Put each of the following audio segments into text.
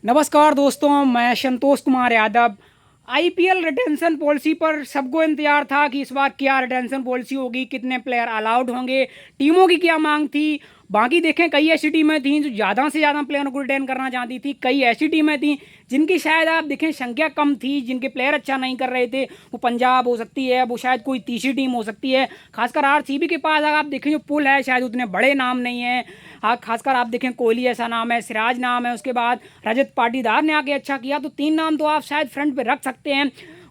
नमस्कार दोस्तों, मैं Santosh Kumar Yadav. IPL retention policy पर सबको इंतजार था कि इस बार क्या रिटेंशन पॉलिसी होगी, कितने प्लेयर अलाउड होंगे, टीमों की क्या मांग थी। बाकी देखें, कई ऐसी टीमें थीं जो ज़्यादा से ज़्यादा प्लेयरों को रिटेन करना चाहती थी। कई ऐसी टीमें थीं जिनकी शायद आप देखें संख्या कम थी, जिनके प्लेयर अच्छा नहीं कर रहे थे। वो पंजाब हो सकती है, वो शायद कोई तीसरी टीम हो सकती है। खासकर आरसीबी के पास अगर आप देखें जो पुल है शायद उतने बड़े नाम नहीं है। हाँ, खासकर आप देखें कोहली ऐसा नाम है, सिराज नाम है, उसके बाद रजत पाटीदार ने आके अच्छा किया, तो तीन नाम तो आप शायद फ्रंट पे रख सकते हैं।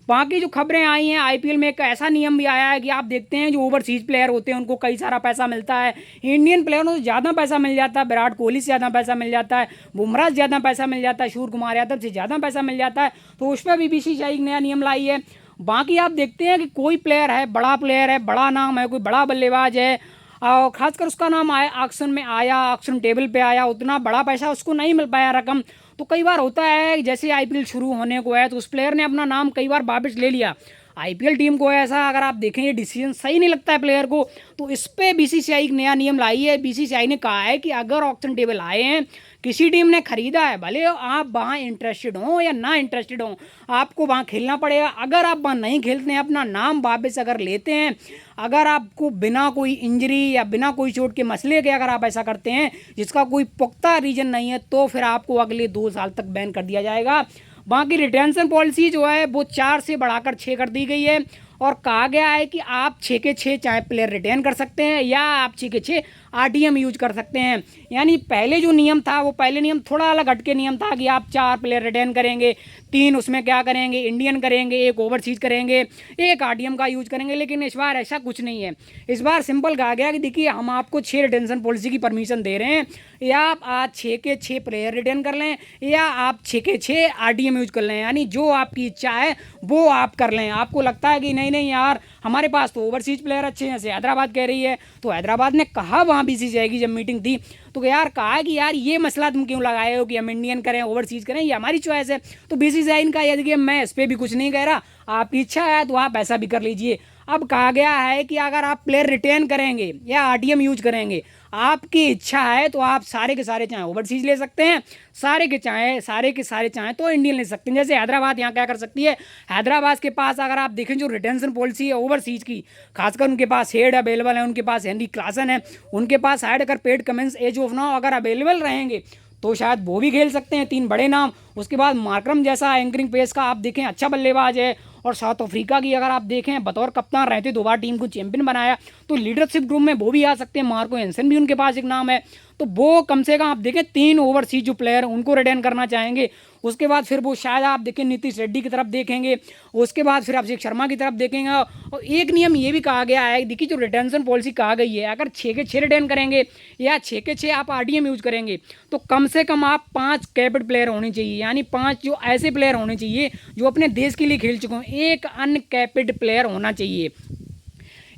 बाकी जो खबरें आई हैं, आईपीएल में एक ऐसा नियम भी आया है कि आप देखते हैं जो ओवरसीज प्लेयर होते हैं उनको कई सारा पैसा मिलता है। इंडियन प्लेयरों से ज़्यादा पैसा मिल जाता है, विराट कोहली से ज़्यादा पैसा मिल जाता है, बुमराह से ज़्यादा पैसा मिल जाता है, सूर्य कुमार यादव से ज़्यादा पैसा मिल जाता है। तो उस पर भी बीसीसीआई एक नया नियम लाई है। बाकी आप देखते हैं कि कोई प्लेयर है, बड़ा प्लेयर है, बड़ा नाम है, कोई बड़ा बल्लेबाज है और खासकर उसका नाम आया ऑक्शन में, आया ऑक्शन टेबल पे आया, उतना बड़ा पैसा उसको नहीं मिल पाया रकम। तो कई बार होता है जैसे आईपीएल शुरू होने को है तो उस प्लेयर ने अपना नाम कई बार वापस ले लिया। आईपीएल टीम को ऐसा अगर आप देखें ये डिसीजन सही नहीं लगता है प्लेयर को, तो इस पे बीसीसीआई एक नया नियम लाई है। बीसीसीआई ने कहा है कि अगर ऑक्शन टेबल आए हैं, किसी टीम ने खरीदा है, भले आप वहाँ इंटरेस्टेड हो या ना इंटरेस्टेड हो, आपको वहाँ खेलना पड़ेगा। अगर आप वहाँ नहीं खेलते हैं, अपना नाम वापस अगर लेते हैं, अगर आपको बिना कोई इंजरी या बिना कोई चोट के मसले के अगर आप ऐसा करते हैं जिसका कोई पुख्ता रीजन नहीं है, तो फिर आपको अगले 2 साल तक बैन कर दिया जाएगा। बाकी रिटेंशन पॉलिसी जो है वो 4 से बढ़ाकर 6 कर दी गई है और कहा गया है कि आप 6 के 6 चाहे प्लेयर रिटेन कर सकते हैं या आप 6 के 6 आरटीएम यूज कर सकते हैं। यानी पहले जो नियम था वो पहले नियम थोड़ा अलग हटके नियम था कि आप 4 प्लेयर रिटेन करेंगे, 3 उसमें क्या करेंगे, इंडियन करेंगे, 1 ओवरसीज करेंगे, 1 आरटीएम का यूज करेंगे। लेकिन इस बार ऐसा कुछ नहीं है। इस बार सिंपल कहा गया कि देखिए हम आपको 6 रिटेंशन पॉलिसी की परमिशन दे रहे हैं, या आप आज 6 के 6 प्लेयर रिटेन कर लें या आप 6 के 6 आरटीएम यूज कर लें। यानी जो आपकी इच्छा है वो आप कर लें। आपको लगता है कि नहीं नहीं यार हमारे पास तो ओवरसीज प्लेयर अच्छे हैं, जैसे हैदराबाद कह रही है, तो हैदराबाद ने कहा वहाँ बीसीसीआई की जब मीटिंग थी तो यार कहा कि यार ये मसला तुम क्यों लगाए हो कि हम इंडियन करें ओवरसीज करें, ये हमारी चॉइस है। तो बीसीसीआई ने कहा यार देखिए मैं इस पर भी कुछ नहीं कह रहा, आपकी इच्छा है तो आप ऐसा भी कर लीजिए। अब कहा गया है कि अगर आप प्लेयर रिटेन करेंगे या आरटीएम यूज करेंगे, आपकी इच्छा है तो आप सारे के सारे चाहें ओवरसीज ले सकते हैं, सारे के सारे चाहें तो इंडियन ले सकते हैं। जैसे हैदराबाद यहाँ क्या कर सकती है, हैदराबाद के पास अगर आप देखें जो रिटेंशन पॉलिसी है ओवरसीज की, खासकर उनके पास हेड अवेलेबल है, उनके पास हेनरी क्लासन है, उनके पास शायद अगर Pat Cummins as of now अगर अवेलेबल रहेंगे तो शायद वो भी खेल सकते हैं, 3 बड़े नाम। उसके बाद मार्करम जैसा एंकरिंग पेस का आप देखें अच्छा बल्लेबाज है। और साउथ अफ्रीका की अगर आप देखें बतौर कप्तान रहते 2 बार टीम को चैंपियन बनाया, तो लीडरशिप ग्रुप में वो भी आ सकते हैं। मार्को एंसन भी उनके पास एक नाम है। तो वो कम से कम आप देखें 3 ओवरसीज जो प्लेयर उनको रिटेन करना चाहेंगे। उसके बाद फिर वो शायद आप देखें नीतीश रेड्डी की तरफ देखेंगे, उसके बाद फिर अभिषेक शर्मा की तरफ देखेंगे। और एक नियम ये भी कहा गया है, देखिए जो रिटेंशन पॉलिसी कहा गई है, अगर 6 के 6 रिटेन करेंगे या 6 के 6 आप आरडीएम यूज करेंगे, तो कम से कम आप 5 कैपेड प्लेयर होने चाहिए। यानी 5 जो ऐसे प्लेयर होने चाहिए जो अपने देश के लिए खेल चुके हों, 1 अनकैपेड प्लेयर होना चाहिए।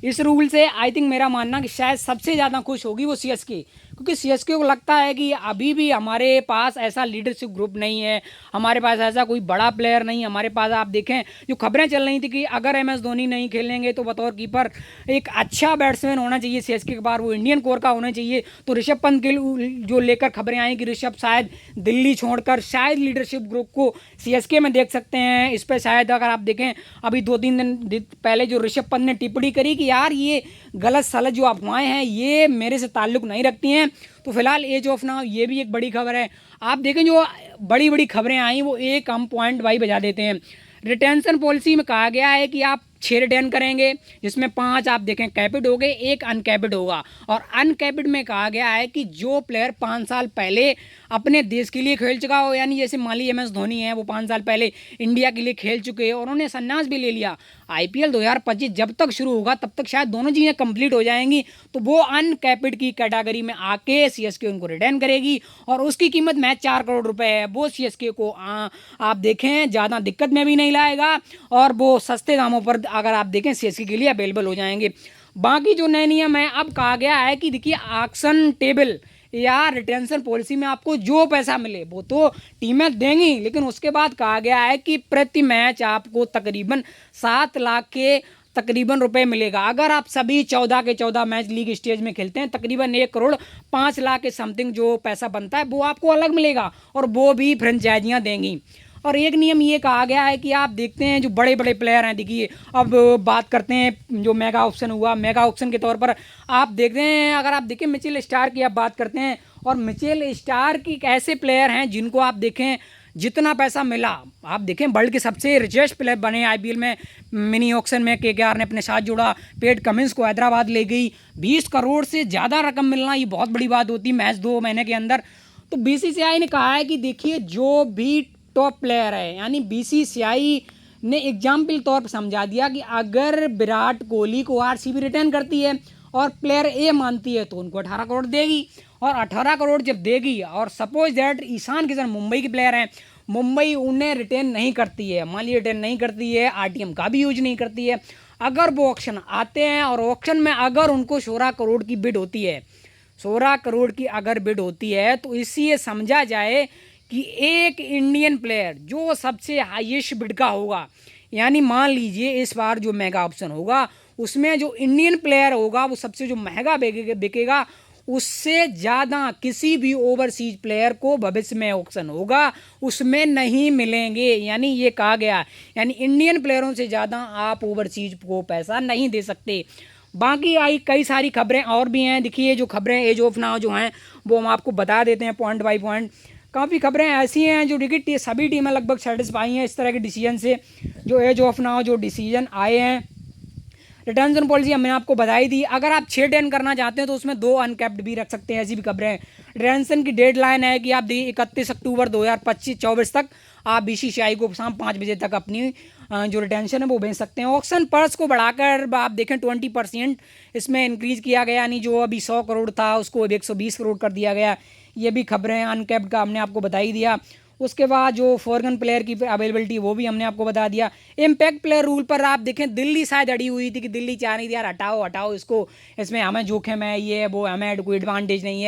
इस रूल से आई थिंक मेरा मानना कि शायद सबसे ज़्यादा खुश होगी वो सीएसके, क्योंकि सीएसके को लगता है कि अभी भी हमारे पास ऐसा लीडरशिप ग्रुप नहीं है, हमारे पास ऐसा कोई बड़ा प्लेयर नहीं। हमारे पास आप देखें जो खबरें चल रही थी कि अगर एमएस धोनी नहीं खेलेंगे तो बतौर कीपर एक अच्छा बैट्समैन होना चाहिए सीएसके के पास, वो इंडियन कोर का होना चाहिए। तो ऋषभ पंत के जो लेकर खबरें आई कि ऋषभ शायद दिल्ली छोड़कर शायद लीडरशिप ग्रुप को सीएसके में देख सकते हैं। इस पर शायद अगर आप देखें अभी 2-3 दिन पहले जो ऋषभ पंत ने टिप्पणी करी कि यार ये गलत सलत जो अफवाहें हैं ये मेरे से ताल्लुक़ नहीं रखती हैं। तो फिलहाल एज ऑफ नाउ ये भी एक बड़ी खबर है। आप देखें जो बड़ी बड़ी खबरें आई वो एक हम पॉइंट वाई बजा देते हैं। रिटेंशन पॉलिसी में कहा गया है कि आप 6 रिटेन करेंगे, जिसमें 5 आप देखें कैपिड हो गए, 1 अनकैपिड होगा। और अनकैपिड में कहा गया है कि जो प्लेयर 5 साल पहले अपने देश के लिए खेल चुका हो, यानी जैसे मान ली एमएस धोनी है, वो 5 साल पहले इंडिया के लिए खेल चुके हैं और उन्होंने संन्यास भी ले लिया। आईपीएल 2025 जब तक शुरू होगा तब तक शायद दोनों चीज़ें कंप्लीट हो जाएंगी, तो वो अनकैपिड की कैटेगरी में आके सीएसके उनको रिटेन करेगी और उसकी कीमत मैच 4 करोड़ रुपए है। वो सीएसके को आप देखें ज़्यादा दिक्कत में भी नहीं लाएगा और वो सस्ते दामों पर अगर आप देखें सीएसके के लिए अवेलेबल हो जाएंगे। बाकी जो नए नियम है, अब कहा गया है कि देखिए ऑक्शन टेबल या रिटेंशन पॉलिसी में आपको जो पैसा मिले वो तो टीमें देंगी, लेकिन उसके बाद कहा गया है कि प्रति मैच आपको तकरीबन 7 लाख के तकरीबन रुपए मिलेगा। अगर आप सभी 14 के 14 मैच लीग स्टेज में खेलते हैं, तकरीबन 1 करोड़ 5 लाख के समथिंग जो पैसा बनता है वो आपको अलग मिलेगा, और वो भी फ्रेंचाइजियाँ देंगी। और एक नियम ये कहा गया है कि आप देखते हैं जो बड़े बड़े प्लेयर हैं, देखिए अब बात करते हैं जो मेगा ऑप्शन हुआ, मेगा ऑप्शन के तौर पर आप देखते हैं, अगर आप देखें मिचेल स्टार की आप बात करते हैं, और मिचेल स्टार की ऐसे प्लेयर हैं जिनको आप देखें जितना पैसा मिला, आप देखें वर्ल्ड के सबसे रिचेस्ट प्लेयर बने आईपीएल में। मिनी ऑक्शन में केकेआर ने अपने साथ जोड़ा, पेट कमिंस को हैदराबाद ले गई। 20 करोड़ से ज़्यादा रकम मिलना ये बहुत बड़ी बात होती है मैच 2 महीने के अंदर। तो बीसीसीआई ने कहा है कि देखिए जो भी टॉप प्लेयर है, यानी बीसीसीआई ने एग्जाम्पल तौर पर समझा दिया कि अगर विराट कोहली को आरसीबी रिटर्न करती है और प्लेयर ए मानती है तो उनको 18 करोड़ देगी, और 18 करोड़ जब देगी, और सपोज दैट ईशान किशन मुंबई के प्लेयर हैं, मुंबई उन्हें रिटर्न नहीं करती है, मान लीजिए रिटर्न नहीं करती है, आरटीएम का भी यूज नहीं करती है, अगर वो ऑक्शन आते हैं और ऑक्शन में अगर उनको 16 करोड़ की बिड होती है, 16 करोड़ की अगर बिड होती है, तो इससे समझा जाए कि एक इंडियन प्लेयर जो सबसे हाईएस्ट बिड का होगा, यानी मान लीजिए इस बार जो मेगा ऑप्शन होगा उसमें जो इंडियन प्लेयर होगा वो सबसे जो महंगा बिकेगा, उससे ज़्यादा किसी भी ओवरसीज प्लेयर को भविष्य में ऑक्शन होगा उसमें नहीं मिलेंगे। यानी ये कहा गया, यानी इंडियन प्लेयरों से ज़्यादा आप ओवरसीज को पैसा नहीं दे सकते। बाकी आई कई सारी खबरें और भी हैं, देखिए जो खबरें एज ऑफ नाउ जो हैं वो हम आपको बता देते हैं पॉइंट बाय पॉइंट। काफ़ी खबरें ऐसी हैं जो देखिए सभी टीमें लगभग सेटिस्फाई हैं इस तरह के डिसीजन से, जो एज ऑफ नाउ जो डिसीजन आए हैं। रिटर्न पॉलिसी हमने आपको बताई दी, अगर आप 6 10 करना चाहते हैं तो उसमें 2 अनकैप्ड भी रख सकते हैं, ऐसी भी खबरें हैं। रिटर्न की डेडलाइन है कि आप 31 अक्टूबर 2024 तक आप बीसीसीआई को शाम 5 बजे तक अपनी जो रिटेंशन है वो भेज सकते हैं। ऑक्शन पर्स को बढ़ाकर आप देखें 20% इसमें इंक्रीज किया गया, यानी जो अभी 100 करोड़ था उसको 120 करोड़ कर दिया गया। ये भी खबरें अनकैप्ड का हमने आपको बता ही दिया। उसके बाद जो फॉरगन प्लेयर की अवेलेबिलिटी वो भी हमने आपको बता दिया। इम्पैक्ट प्लेयर रूल पर आप देखें दिल्ली शायद अड़ी हुई थी कि दिल्ली चाह रही थी यार हटाओ इसको, इसमें हमें जोखिम है, ये है वो, हमें कोई एडवांटेज नहीं है।